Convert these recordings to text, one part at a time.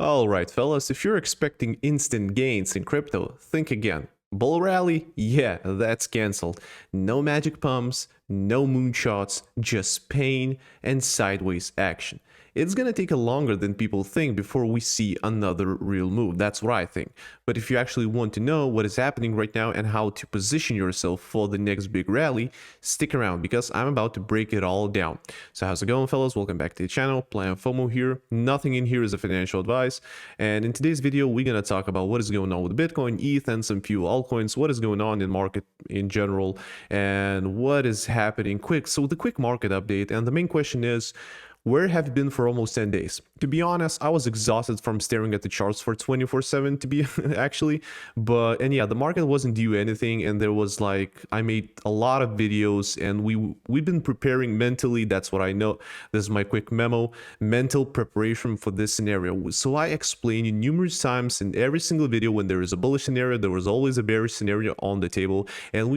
Alright, fellas, if you're expecting instant gains in crypto, think again. Bull rally? Yeah, that's cancelled. No magic pumps, no moonshots, just pain and sideways action. It's gonna take longer than people think before we see another real move. That's what I think. But if you actually want to know what is happening right now and how to position yourself for the next big rally, stick around because I'm about to break it all down. So how's it going, fellas? Welcome back to the channel. Plan FOMO here. Nothing in here is a financial advice. And in today's video, we're gonna talk about what is going on with Bitcoin, ETH, and some few altcoins, what is going on in market in general, and what is happening quick. So the quick market update, and the main question is, where have you been for almost 10 days? To be honest, I was exhausted from staring at the charts for 24/7 to be actually, and yeah, the market wasn't due anything, and there was like, I made a lot of videos and we've been preparing mentally. That's what I know. This is my quick memo, mental preparation for this scenario. So I explained you numerous times in every single video, when there is a bullish scenario, there was always a bearish scenario on the table, and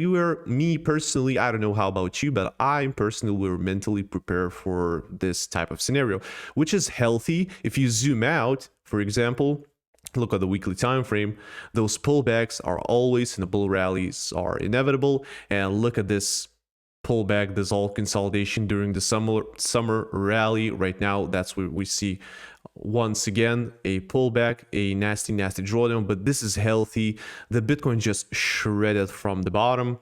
me personally, I don't know how about you, but I personally were mentally prepared for this type of scenario, which is healthy. If you zoom out, for example, look at the weekly time frame, those pullbacks are always in the bull rallies are inevitable. And look at this pullback, this all consolidation during the summer rally. Right now, that's where we see once again a pullback, a nasty drawdown, but this is healthy. The Bitcoin just shredded from the bottom.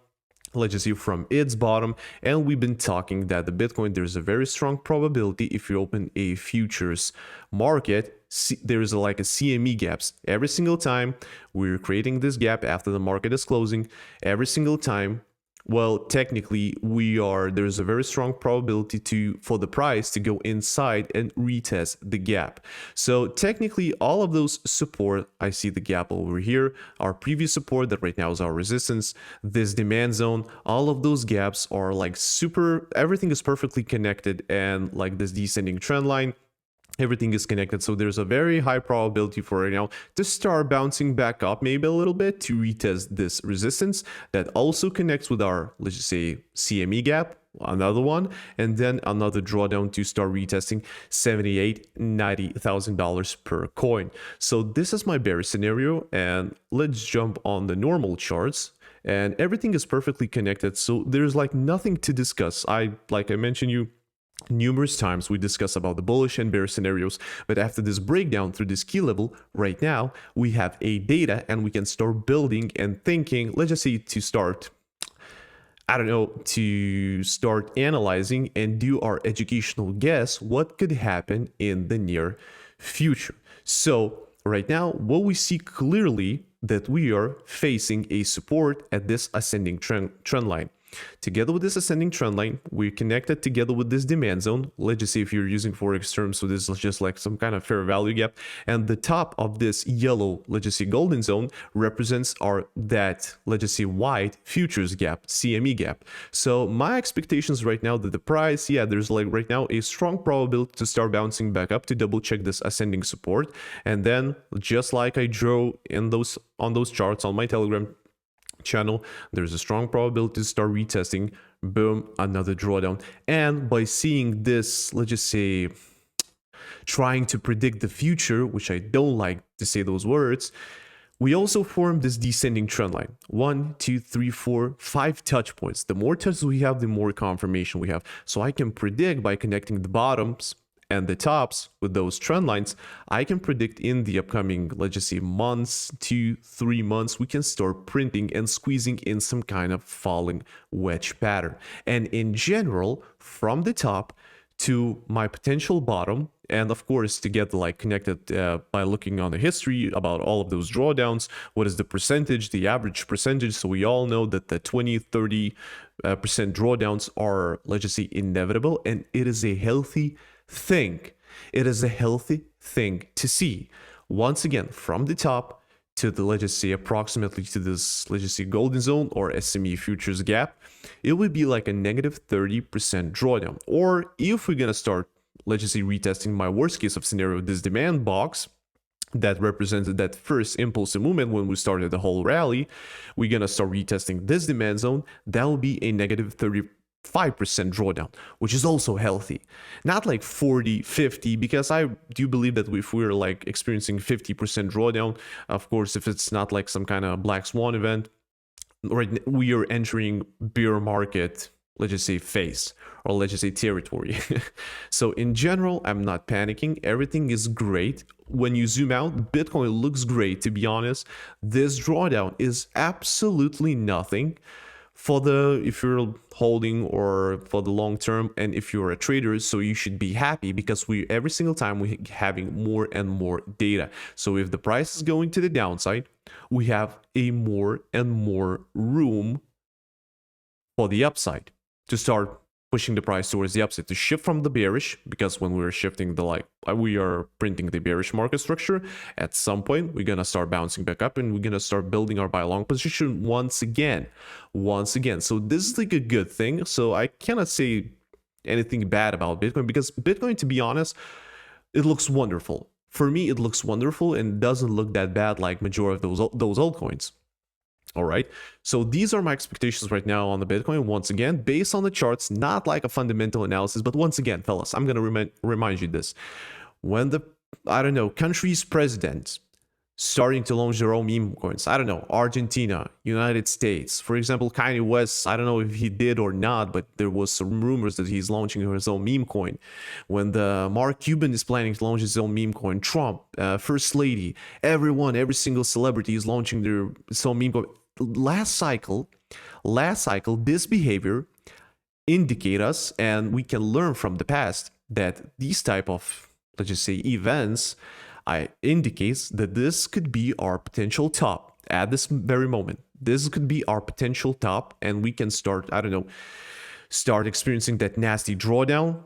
Let's just see from its bottom, and we've been talking that the Bitcoin, there's a very strong probability if you open a futures market, there's like a CME gaps every single time. We're creating this gap after the market is closing every single time. Well, technically there's a very strong probability for the price to go inside and retest the gap. So technically all of those support, I see the gap over here, our previous support that right now is our resistance, this demand zone, all of those gaps are like everything is perfectly connected, and like this descending trend line, everything is connected. So there's a very high probability for right now to start bouncing back up maybe a little bit to retest this resistance that also connects with our, let's just say, CME gap, another one, and then another drawdown to start retesting $78,000-$90,000 per coin. So this is my bearish scenario, and let's jump on the normal charts. And everything is perfectly connected, so there's like nothing to discuss. Like I mentioned you numerous times, we discuss about the bullish and bearish scenarios, but after this breakdown through this key level, right now we have a data and we can start building and thinking, let's just say to start, I don't know, to start analyzing and do our educational guess what could happen in the near future. So right now, what we see clearly that we are facing a support at this ascending trend line. Together with this ascending trend line, we're connected together with this demand zone. Let's just say if you're using Forex terms, so this is just like some kind of fair value gap. And the top of this yellow, let's just say golden zone, represents let's just say white futures gap, CME gap. So my expectations right now that the price, yeah, there's like right now a strong probability to start bouncing back up to double check this ascending support. And then just like I drew on those charts on my Telegram channel, there's a strong probability to start retesting, boom, another drawdown. And by seeing this, let's just say, trying to predict the future, which I don't like to say those words, we also form this descending trend line. 1, 2, 3, 4, 5 touch points. The more touches we have, the more confirmation we have. So I can predict by connecting the bottoms and the tops with those trend lines, I can predict in the upcoming, let's just say, months, 2-3 months, we can start printing and squeezing in some kind of falling wedge pattern. And in general, from the top to my potential bottom, and of course to get like connected by looking on the history about all of those drawdowns, what is the percentage, the average percentage. So we all know that the 20-30% drawdowns are, let's just say, inevitable, and it is a healthy thing. It is a healthy thing to see. Once again, from the top to the, let's just say, approximately to this, let's just say, golden zone or SME futures gap, it would be like a negative 30% drawdown. Or if we're gonna start, let's just say, retesting my worst case of scenario, this demand box that represented that first impulse movement when we started the whole rally, we're gonna start retesting this demand zone. That will be a negative 30 5% drawdown, which is also healthy. Not like 40, 50, because I do believe that if we're like experiencing 50% drawdown, of course, if it's not like some kind of black swan event, right, we are entering bear market, let's just say phase, or let's just say territory. So in general, I'm not panicking. Everything is great. When you zoom out, Bitcoin looks great, to be honest. This drawdown is absolutely nothing for the, if you're holding or for the long term, and if you're a trader, so you should be happy, because we every single time we're having more and more data. So if the price is going to the downside, we have a more and more room for the upside to start pushing the price towards the upside, to shift from the bearish, because when we're shifting the, like, we are printing the bearish market structure, at some point we're gonna start bouncing back up and we're gonna start building our buy long position once again. So this is like a good thing. So I cannot say anything bad about Bitcoin, because Bitcoin, to be honest, it looks wonderful. For me, it looks wonderful and doesn't look that bad like majority of those altcoins. All right, so these are my expectations right now on the Bitcoin. Once again, based on the charts, not like a fundamental analysis, but once again, fellas, I'm gonna remind you this: when the, I don't know, country's president starting to launch their own meme coins, I don't know, Argentina, United States, for example, Kanye West, I don't know if he did or not, but there was some rumors that he's launching his own meme coin. When the Mark Cuban is planning to launch his own meme coin, Trump, First Lady, everyone, every single celebrity is launching their own meme coin. Last cycle, this behavior indicate us, and we can learn from the past, that these type of, let's just say, events indicates that this could be our potential top at this very moment. This could be our potential top, and we can start, I don't know, start experiencing that nasty drawdown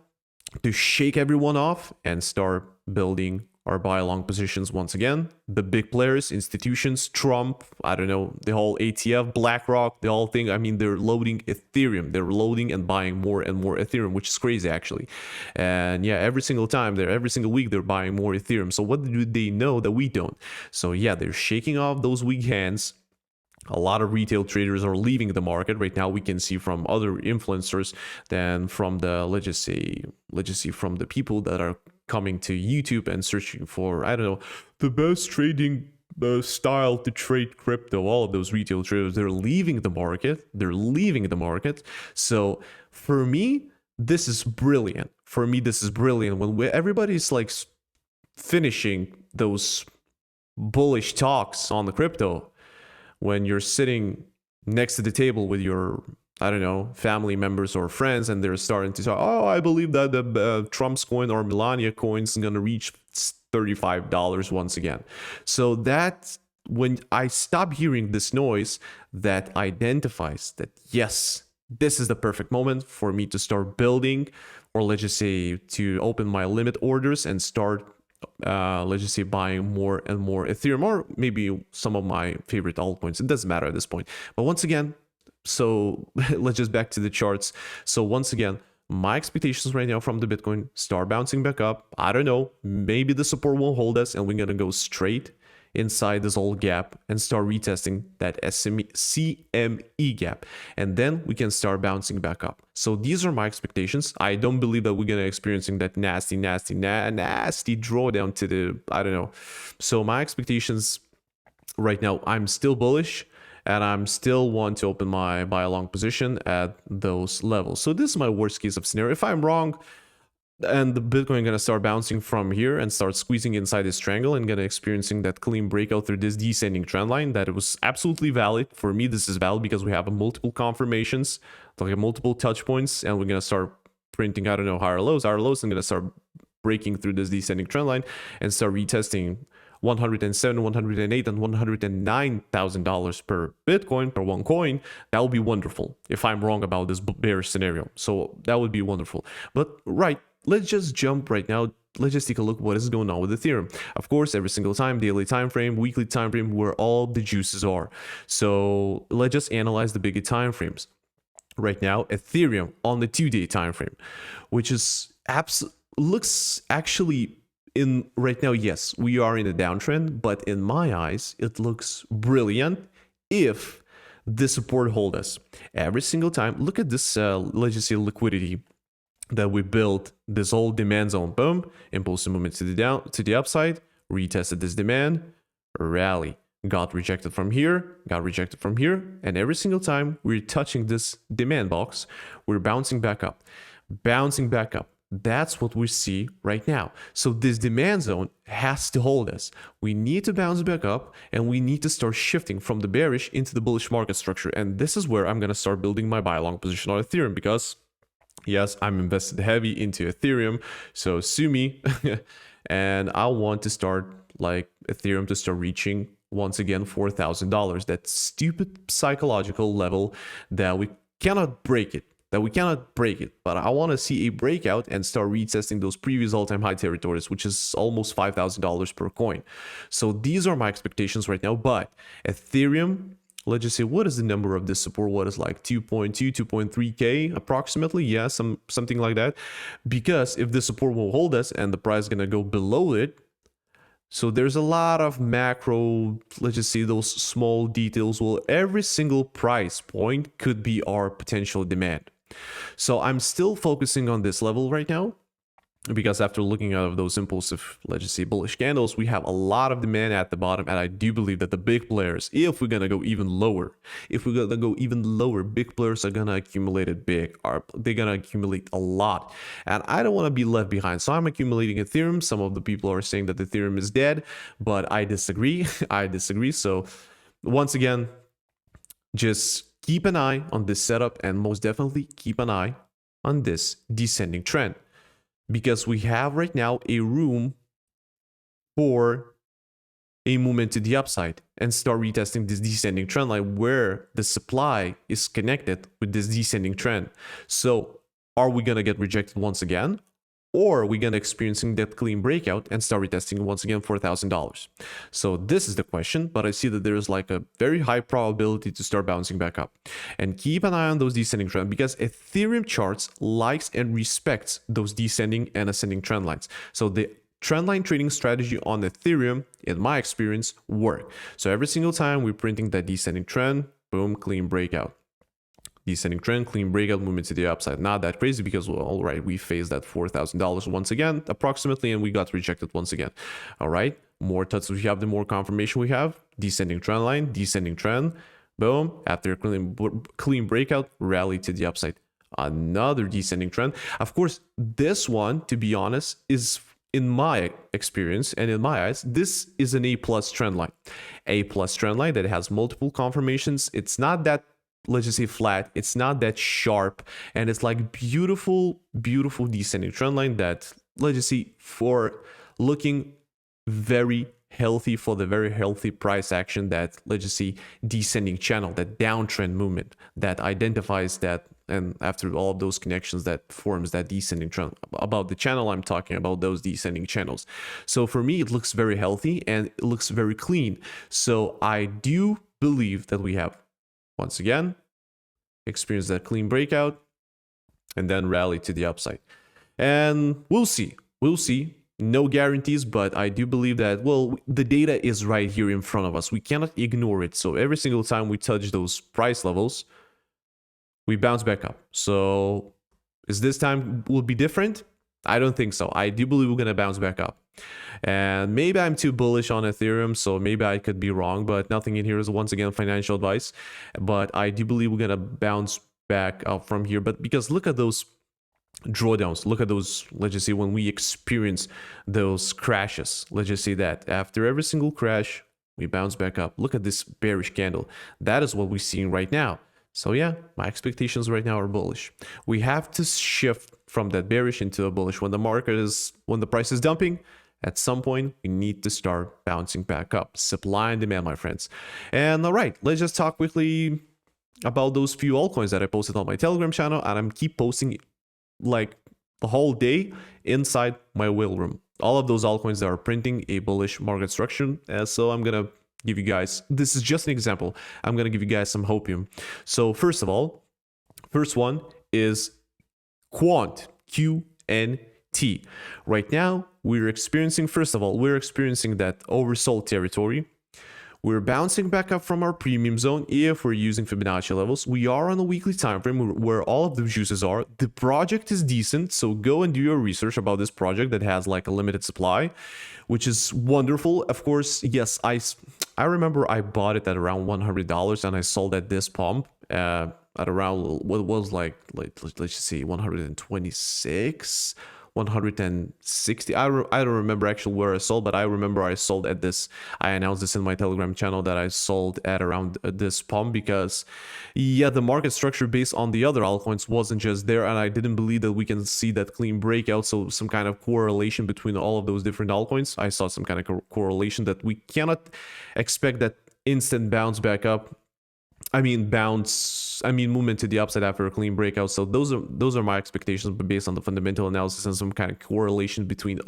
to shake everyone off and start building our buy long positions once again. The big players, institutions, Trump, I don't know, the whole ATF, BlackRock, the whole thing. I mean, they're loading Ethereum. They're loading and buying more and more Ethereum, which is crazy, actually. And yeah, every single week, they're buying more Ethereum. So what do they know that we don't? So yeah, they're shaking off those weak hands. A lot of retail traders are leaving the market right now. We can see from other influencers than from the, let's just say from the people that are coming to YouTube and searching for, I don't know, the best trading style to trade crypto. All of those retail traders, they're leaving the market. So for me, this is brilliant. When everybody's like finishing those bullish talks on the crypto, when you're sitting next to the table with your, I don't know, family members or friends, and they're starting to talk, oh, I believe that the Trump's coin or Melania coin is going to reach $35 once again. So that, when I stop hearing this noise, that identifies that, yes, this is the perfect moment for me to start building, or let's just say to open my limit orders and start let's just say buying more and more Ethereum, or maybe some of my favorite altcoins. It doesn't matter at this point. But once again, so let's just back to the charts. So once again, my expectations right now from the Bitcoin, start bouncing back up. I don't know, maybe the support won't hold us and we're gonna go straight inside this old gap and start retesting that CME gap, and then we can start bouncing back up. So these are my expectations. I don't believe that we're gonna experiencing that nasty drawdown to the, I don't know. So my expectations right now, I'm still bullish, and I'm still want to open my buy long position at those levels. So this is my worst case of scenario. If I'm wrong, and the Bitcoin gonna start bouncing from here and start squeezing inside this triangle and gonna experiencing that clean breakout through this descending trend line, that it was absolutely valid. For me, this is valid because we have multiple confirmations, like multiple touch points, and we're gonna start printing, I don't know, higher lows, and gonna start breaking through this descending trend line and start retesting 107, 108, and $109,000 per Bitcoin, per one coin. That would be wonderful if I'm wrong about this bearish scenario. So that would be wonderful. But right, let's just jump right now. Let's just take a look what is going on with Ethereum. Of course, every single time, daily time frame, weekly time frame, where all the juices are. So let's just analyze the bigger time frames. Right now, Ethereum on the 2-day time frame, which is looks actually in right now, yes, we are in a downtrend, but in my eyes, it looks brilliant if this support hold us every single time. Look at this, let's just say, liquidity that we built, this whole demand zone. Boom, impulsive movement to the upside, retested this demand, rally, got rejected from here, got rejected from here, and every single time we're touching this demand box, we're bouncing back up, bouncing back up. That's what we see right now. So this demand zone has to hold us. We need to bounce back up, and we need to start shifting from the bearish into the bullish market structure. And this is where I'm going to start building my buy long position on Ethereum, because yes, I'm invested heavy into Ethereum, so sue me. And I want to start, like, Ethereum to start reaching once again $4,000, that stupid psychological level that we cannot break it. But I want to see a breakout and start retesting those previous all-time high territories, which is almost $5,000 per coin. So these are my expectations right now. But Ethereum, let's just say, what is the number of this support? What is like 2.2, 2.3K approximately? Yeah, something like that. Because if the support will hold us and the price is going to go below it, so there's a lot of macro, let's just say, those small details. Well, every single price point could be our potential demand. So I'm still focusing on this level right now, because after looking at those impulsive, let's just say, bullish candles, we have a lot of demand at the bottom. And I do believe that the big players, if we're going to go even lower, big players are going to accumulate it big. They're going to accumulate a lot. And I don't want to be left behind. So I'm accumulating Ethereum. Some of the people are saying that Ethereum is dead, but I disagree. So once again, just keep an eye on this setup, and most definitely keep an eye on this descending trend. Because we have right now a room for a movement to the upside and start retesting this descending trend line where the supply is connected with this descending trend. So are we going to get rejected once again? Or are we going to experiencing that clean breakout and start retesting once again $4,000? So this is the question, but I see that there's like a very high probability to start bouncing back up. And keep an eye on those descending trends, because Ethereum charts likes and respects those descending and ascending trend lines. So the trendline trading strategy on Ethereum, in my experience, work. So every single time we're printing that descending trend, boom, clean breakout. Descending trend, clean breakout, movement to the upside. Not that crazy, because, well, all right, we faced that $4,000 once again, approximately, and we got rejected once again. All right, more touches we have, the more confirmation we have. Descending trend line, descending trend, boom. After a clean breakout, rally to the upside. Another descending trend. Of course, this one, to be honest, is, in my experience and in my eyes, this is an A+ trend line. A+ trend line that has multiple confirmations. It's not that, let's just say, flat, it's not that sharp, and it's like beautiful descending trend line that, let's just say, for looking very healthy, for the very healthy price action, that, let's just say, descending channel, that downtrend movement that identifies that, and after all of those connections, that forms that descending trend. About the channel, I'm talking about those descending channels. So for me, it looks very healthy and it looks very clean. So I do believe that we have, once again, experience that clean breakout and then rally to the upside. And we'll see. No guarantees, but I do believe that, well, the data is right here in front of us. We cannot ignore it. So every single time we touch those price levels, we bounce back up. So is this time will be different? I don't think so. I do believe we're going to bounce back up. And maybe I'm too bullish on Ethereum, so maybe I could be wrong, but nothing in here is, once again, financial advice. But I do believe we're going to bounce back up from here. But because look at those drawdowns, look at those, let's just say, when we experience those crashes, let's just say that after every single crash, we bounce back up. Look at this bearish candle. That is what we're seeing right now. So yeah, my expectations right now are bullish. We have to shift from that bearish into a bullish. When the price is dumping, at some point we need to start bouncing back up. Supply and demand, my friends. And all right, let's just talk quickly about those few altcoins that I posted on my Telegram channel, and I'm keep posting like the whole day inside my whale room. All of those altcoins that are printing a bullish market structure. So I'm gonna give you guys, this is just an example, I'm going to give you guys some hopium. So first of all, first one is Quant, QNT. Right now, we're experiencing, first of all, we're experiencing that oversold territory. We're bouncing back up from our premium zone if we're using Fibonacci levels. We are on a weekly time frame where all of the juices are. The project is decent, so go and do your research about this project that has like a limited supply, which is wonderful. Of course, yes, I remember I bought it at around $100 and I sold at this pump at around what was like let's just see, 126. 160. I don't remember actually where I sold, but I remember I sold at this. I announced this in my Telegram channel that I sold at around this pump because, yeah, the market structure based on the other altcoins wasn't just there, and I didn't believe that we can see that clean breakout. So some kind of correlation between all of those different altcoins. I saw some kind of correlation that we cannot expect that instant bounce back up. Movement to the upside after a clean breakout. So those are my expectations, but based on the fundamental analysis and some kind of correlation between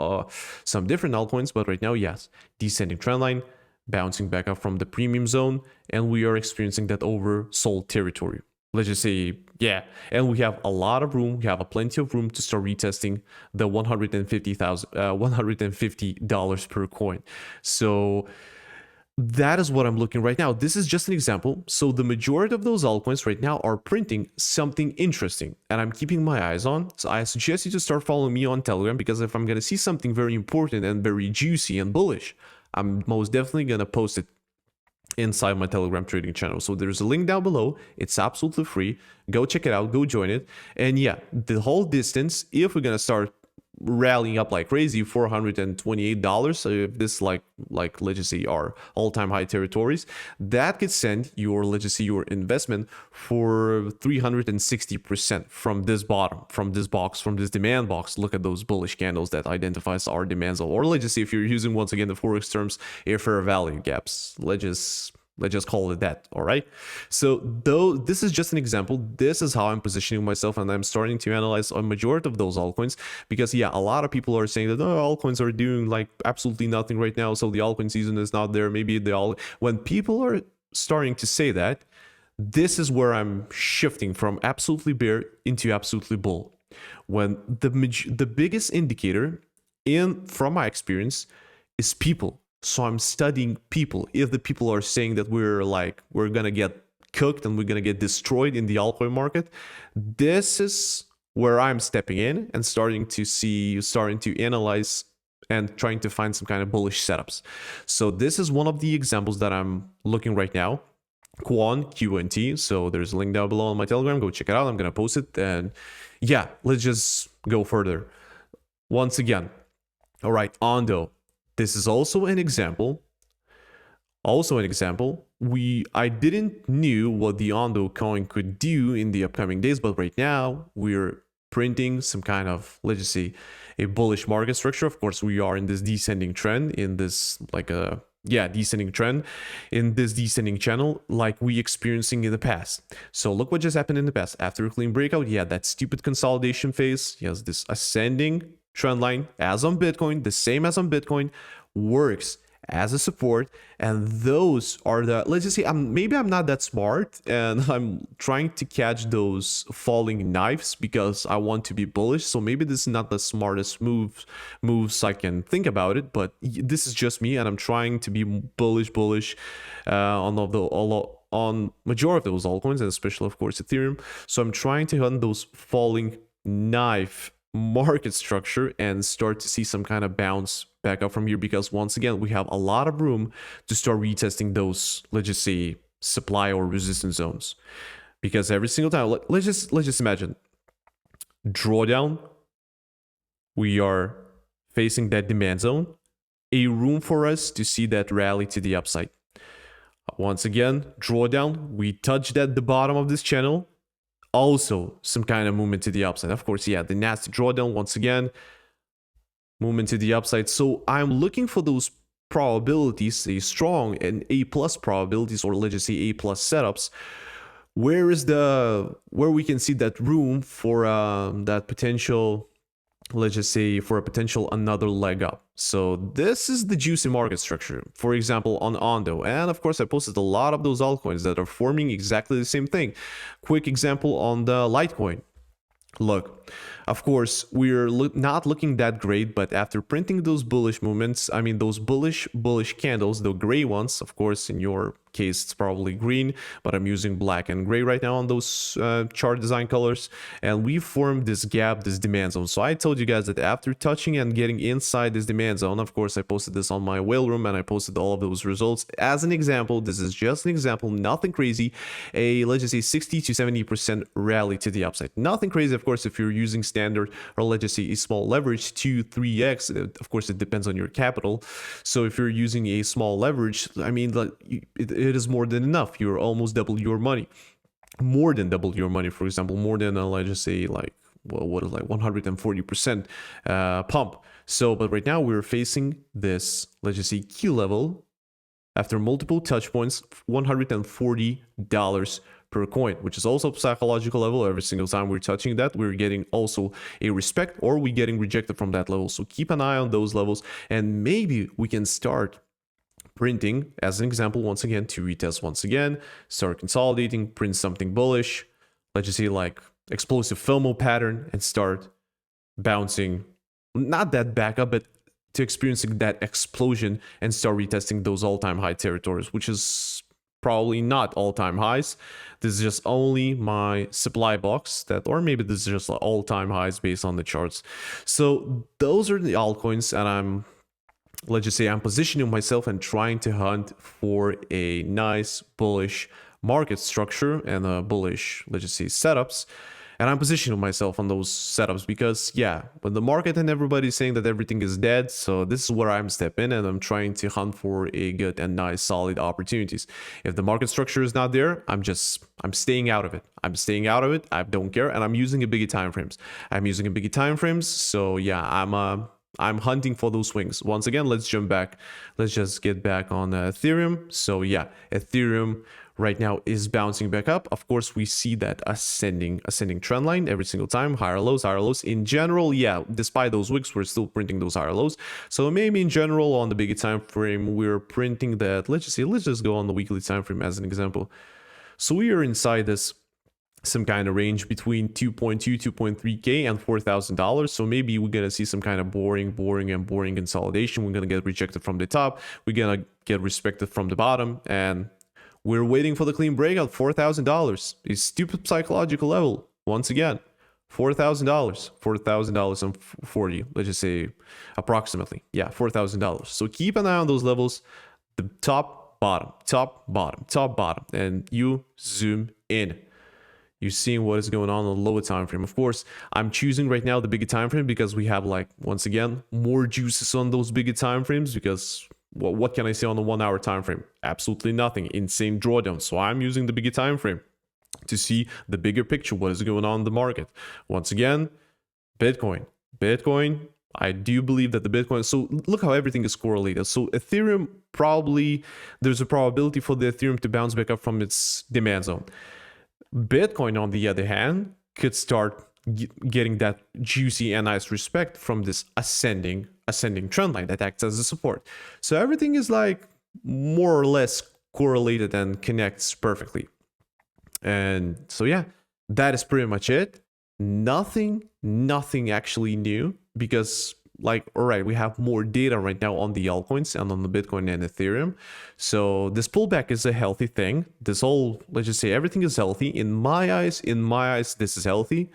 some different altcoins. But right now, yes, descending trend line, bouncing back up from the premium zone, and we are experiencing that oversold territory. Let's just say, yeah, and we have a lot of room. We have plenty of room to start retesting the $150 per coin. So that is what I'm looking right now. This is just an example. So the majority of those altcoins right now are printing something interesting, and I'm keeping my eyes on. So I suggest you to start following me on Telegram, because if I'm going to see something very important and very juicy and bullish, I'm most definitely going to post it inside my Telegram trading channel. So there's a link down below. It's absolutely free. Go check it out. Go join it. And yeah, the whole distance, if we're going to start rallying up like crazy, $428, so if this like let's just say our all-time high territories, that could send your, let's just say, your investment for 360% from this bottom, from this box, from this demand box. Look at those bullish candles that identifies our demand zone, or let's just say, if you're using once again the forex terms, a fair value gaps, let's just call it that. All right, so though this is just an example, this is how I'm positioning myself, and I'm starting to analyze a majority of those altcoins, because yeah, a lot of people are saying that altcoins are doing like absolutely nothing right now, so the altcoin season is not there. Maybe when people are starting to say that, this is where I'm shifting from absolutely bear into absolutely bull. When the biggest indicator from my experience is people. So I'm studying people. If the people are saying that we're gonna get cooked and we're gonna get destroyed in the altcoin market, this is where I'm stepping in and starting to analyze and trying to find some kind of bullish setups. So this is one of the examples that I'm looking right now. QNT. So there's a link down below on my Telegram. Go check it out. I'm gonna post it. And yeah, let's just go further. Once again, all right, Ondo. This is also an example. I didn't knew what the Ondo coin could do in the upcoming days, but right now we're printing some kind of, let's just say, a bullish market structure. Of course, we are in this descending trend, in this descending trend, in this descending channel like we experiencing in the past. So look what just happened in the past. After a clean breakout, yeah, that stupid consolidation phase, yes, this ascending trend line, as on Bitcoin, the same as on Bitcoin, works as a support. And those are the, let's just say, maybe I'm not that smart and I'm trying to catch those falling knives because I want to be bullish. So maybe this is not the smartest moves I can think about it, but this is just me, and I'm trying to be bullish on majority of those altcoins, and especially of course Ethereum. So I'm trying to hunt those falling knife market structure and start to see some kind of bounce back up from here, because once again we have a lot of room to start retesting those, let's just say, supply or resistance zones. Because every single time, let's just imagine drawdown, we are facing that demand zone, a room for us to see that rally to the upside. Once again, drawdown, we touched at the bottom of this channel, also some kind of movement to the upside. Of course, yeah, the nasty drawdown, once again, movement to the upside. So I'm looking for those probabilities, a strong and A+ probabilities, or let's just say A+ setups, where we can see that room for that potential, let's just say, for a potential another leg up. So this is the juicy market structure, for example, on Ondo. And of course, I posted a lot of those altcoins that are forming exactly the same thing. Quick example on the Litecoin. Look, of course, we're not looking that great, but after printing those bullish movements, I mean, those bullish candles, the gray ones, of course, in your case, it's probably green, but I'm using black and gray right now on those chart design colors. And we formed this gap, this demand zone. So I told you guys that after touching and getting inside this demand zone, of course, I posted this on my whale room and I posted all of those results as an example. This is just an example, nothing crazy. Let's just say 60 to 70% rally to the upside. Nothing crazy, of course, if you're using standard or let's just say a small leverage 2-3x. Of course, it depends on your capital. So if you're using a small leverage, I mean, like, it is more than enough. You're almost double your money, more than double your money. For example, more than let's just say like, well, what is like 140% pump. So, but right now we're facing this, let's just say Q level after multiple touch points, $140 per coin, which is also a psychological level. Every single time we're touching that, we're getting also a respect, or we're getting rejected from that level. So keep an eye on those levels, and maybe we can start printing as an example once again to retest once again, start consolidating, print something bullish, let's just say like explosive FOMO pattern, and start bouncing, not that back up, but to experiencing that explosion and start retesting those all-time high territories, which is probably not all-time highs. This is just only my supply box that, or maybe this is just all-time highs based on the charts. So those are the altcoins, and let's just say I'm positioning myself and trying to hunt for a nice bullish market structure and a bullish, let's just say, setups. And I'm positioning myself on those setups because, yeah, when the market and everybody's saying that everything is dead, so this is where I'm stepping in, and I'm trying to hunt for a good and nice solid opportunities. If the market structure is not there, I'm staying out of it. I'm staying out of it. I don't care, and I'm using a bigger time frames. So yeah, I'm hunting for those swings. Once again, let's jump back. Let's just get back on Ethereum. So yeah, Ethereum right now is bouncing back up. Of course, we see that ascending trend line every single time. Higher lows, higher lows. In general, yeah, despite those wicks, we're still printing those higher lows. So maybe in general, on the bigger time frame, we're printing that. Let's just go on the weekly time frame as an example. So we are inside this some kind of range between 2.2, 2.3K and $4,000. So maybe we're going to see some kind of boring consolidation. We're going to get rejected from the top. We're going to get respected from the bottom. And we're waiting for the clean breakout, $4,000. A stupid psychological level. Once again, $4,000, $4,040. Let's just say approximately. Yeah, $4,000. So keep an eye on those levels. The top, bottom, top, bottom, top, bottom. And you zoom in. You're seeing what is going on the lower time frame. Of course, I'm choosing right now the bigger time frame because we have, like, once again, more juices on those bigger time frames because what can I say on the 1 hour time frame? Absolutely nothing. Insane drawdown. So I'm using the bigger time frame to see the bigger picture, what is going on in the market. Once again, Bitcoin, I do believe that the Bitcoin, so look how everything is correlated. So Ethereum, probably there's a probability for the Ethereum to bounce back up from its demand zone. Bitcoin, on the other hand, could start getting that juicy and nice respect from this ascending trend line that acts as a support. So everything is like more or less correlated and connects perfectly. And so yeah, that is pretty much it. Nothing actually new because, like, all right, we have more data right now on the altcoins and on the Bitcoin and Ethereum. So this pullback is a healthy thing. This whole, let's just say everything is healthy. In my eyes, this is healthy.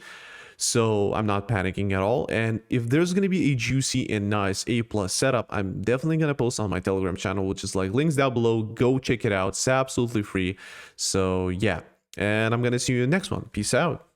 So I'm not panicking at all. And if there's going to be a juicy and nice A+ setup, I'm definitely going to post on my Telegram channel, which is like links down below. Go check it out. It's absolutely free. So yeah, and I'm going to see you in the next one. Peace out.